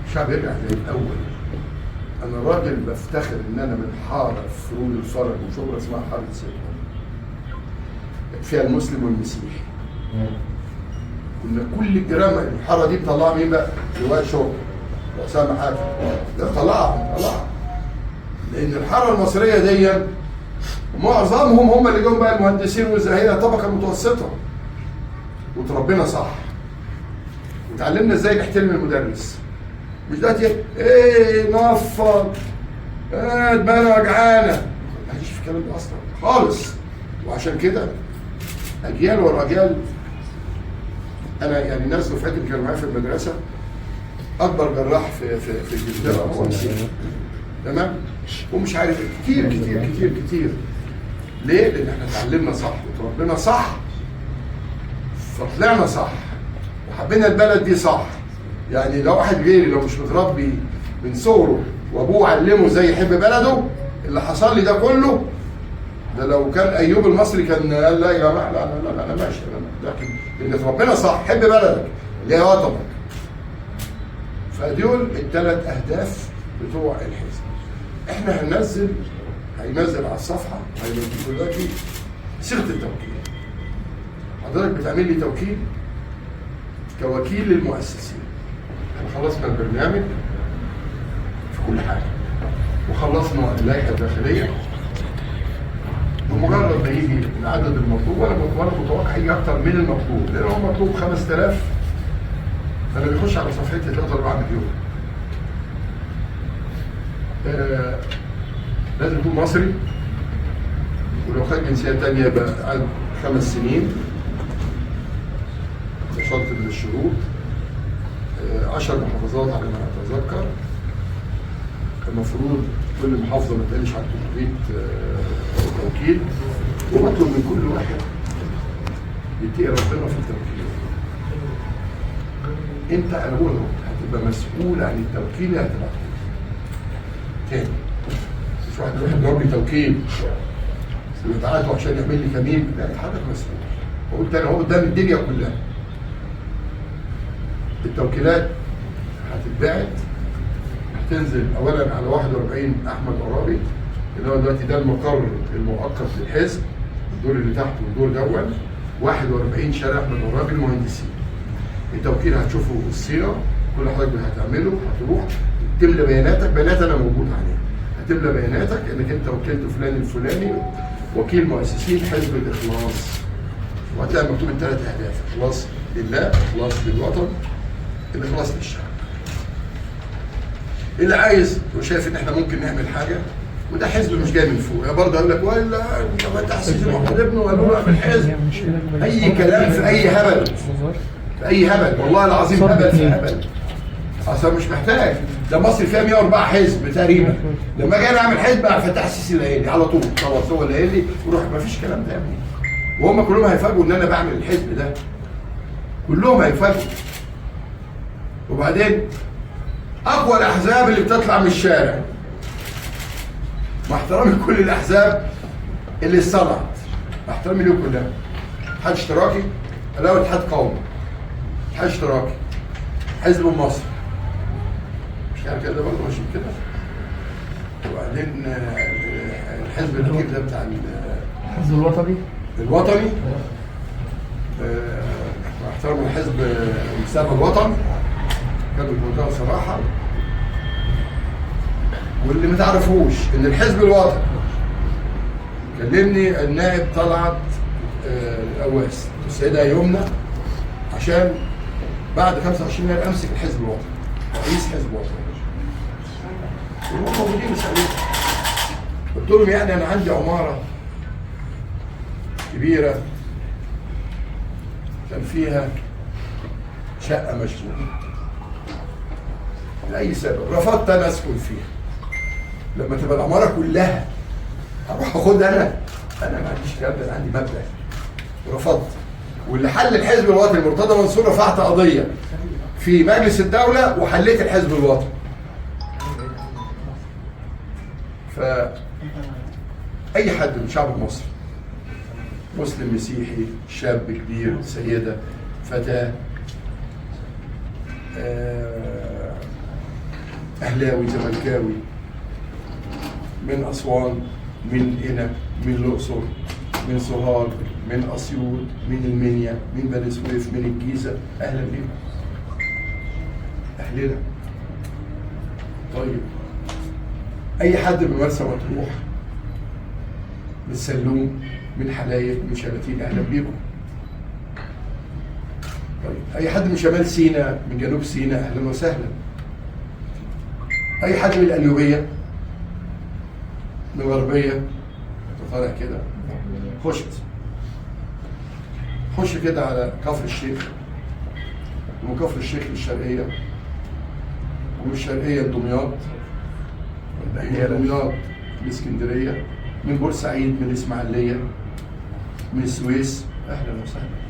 الشعب يرجع زي الاول. انا راجل بفتخر ان انا من حاره في رود الفرج وشبرا اسمها حاره سيدنا، فيها المسلم والمسيحي. كنا كل الجرامه الحاره دي بطلعها مين بقى؟ لواء شغل واسامه حاتم، ده طلعها لان الحاره المصريه دي معظمهم هم اللي جم بقى المهندسين والزهايره، طبقه متوسطه، وتربينا صح وتعلمنا ازاي نحترم المدرس. مش دلوقتي ايه نفض دماغنا وجعانه، ما فيش في الكلام ده اصلا خالص. وعشان كده اجيال ورا اجيال، انا يعني ناس دفعتي اللي كانوا معايا في المدرسه اكبر جراح في انجلترا هو مسيحي، تمام؟ ومش عارف كتير كتير كتير كتير. ليه؟ لان احنا اتعلمنا صح وتربينا صح، فطلعنا صح وحبينا البلد دي صح. يعني لو واحد غيري لو مش متربي من صغره وابوه علمه ازاي يحب بلده، اللي حصل لي ده كله ده لو كان ايوب المصري كان قال لا يا جماعه لا لا لا انا ماشي، لكن ان ربنا صح، حب بلدك اللي هي وطنك. فدول الثلاث اهداف بتوع الحزب. احنا هينزل على الصفحه، هينزل دلوقتي صيغه التوكيل. حضرتك بتعمل لي توكيل كوكيل للمؤسسين. احنا خلصنا البرنامج في كل حاجه وخلصنا اللائحه الداخليه، بمجرد ما يجي العدد المطلوب، وانا متوقع يجي اكتر من المطلوب، لان هو مطلوب 5000، فانا بيخش على صفحتي 3-4 مليون. لازم يكون مصري، ولو خد جنسيه ثانيه يبقى قعد 5 سنين، ده شرط من الشروط. 10 محافظات على ما اتذكر، المفروض كل محافظه ما تقلش عن 300 توكيل. وبطلب من كل واحد يتقي ربنا في التوكيل. انت انا بقول هتبقى مسؤول عن التوكيل اللي هتبعته تاني. مش واحد يروح يضرب لي توكيل ويبعته عشان يعمل لي كمين، لا حضرتك مسؤول. وقلت انا هو قدام الدنيا كلها. التوكيلات هتتبعت، هتنزل اولا على 41 احمد عرابي اللي هو دلوقتي ده المقر المؤقت للحزب، الدور اللي تحت والدور الاول 41 شارع احمد عرابي المهندسين. التوكيل هتشوفوا الصيغه، كل حضرتك هتعمله، هتروح تملى بيانات انا موجود عليها، هتملى بياناتك انك انت وكلت فلان الفلاني وكيل مؤسسين حزب الاخلاص، وهتلاقي مكتوب الثلاث اهداف: اخلاص لله، اخلاص للوطن، الاخلاص للشعب. اللي عايز وشايف ان احنا ممكن نعمل حاجه، وده حزب مش جاي من فوق، يا برضه اقول لك ولا ما تحسيش محمود ابنه وقالوا له اعمل حزب، اي كلام في اي هبل، في اي هبل، والله العظيم هبل في هبل. اصلا مش محتاج، ده مصر فيها 104 حزب تقريبا، لما اجي انا اعمل حزب عبد الفتاح السيسي اللي قايل لي على طول، خلاص هو اللي قايل لي وروح، ما فيش كلام ده يا ابني. وهم كلهم هيفاجئوا ان انا بعمل الحزب ده، كلهم هيفاجئوا. وبعدين اقوى الاحزاب اللي بتطلع من الشارع، مع احترامي لكل الاحزاب اللي صنعت، مع احترامي ليهم كلها، اتحاد اشتراكي، الاول اتحاد قومي، اتحاد اشتراكي، حزب مصر، مش كده كده برضه ماشي كده. وبعدين الحزب الاخير ده بتاع الحزب الوطني مع احترامي لحزب مستقبل الوطن، كانوا بمنتهى الصراحه. واللي ما تعرفوش ان الحزب الوطني كلمني النائب طلعت القواس السيده يمنى عشان بعد 25 يناير امسك الحزب الوطني، رئيس حزب وطني. وهم موجودين يسالوني، قلت لهم يعني انا عندي عماره كبيره كان فيها شقه مشبوهه لاي سبب، رفضت انا اسكن فيها. لما تبقى العماره كلها هروح اخدها انا ما عنديش الكلام ده، انا عندي مبلغ، ورفضت. واللي حل الحزب الوطني مرتضى منصور، رفعت قضيه في مجلس الدوله وحليت الحزب الوطني. فاي حد من شعب مصر، مسلم مسيحي، شاب كبير، سيده، فتاه، اهلاوي زملكاوي، من اسوان، من قنا، من الاقصر، من سوهاج، من اسيوط، من المنيا، من بني سويف، من الجيزه، اهلا بيكم اهلنا. طيب اي حد من مرسى مطروح، من السلوم، من حلايب، من شلاتين، اهلا بيكم. طيب اي حد من شمال سيناء، من جنوب سيناء، اهلا وسهلا. اي حد من القليوبيه، من الغربيه، انت طالع كده خش كده على كفر الشيخ، ومن كفر الشيخ للشرقيه، ومن الشرقيه لدمياط، من دمياط لاسكندريه، من بورسعيد، من الاسماعيليه، من السويس، اهلا وسهلا.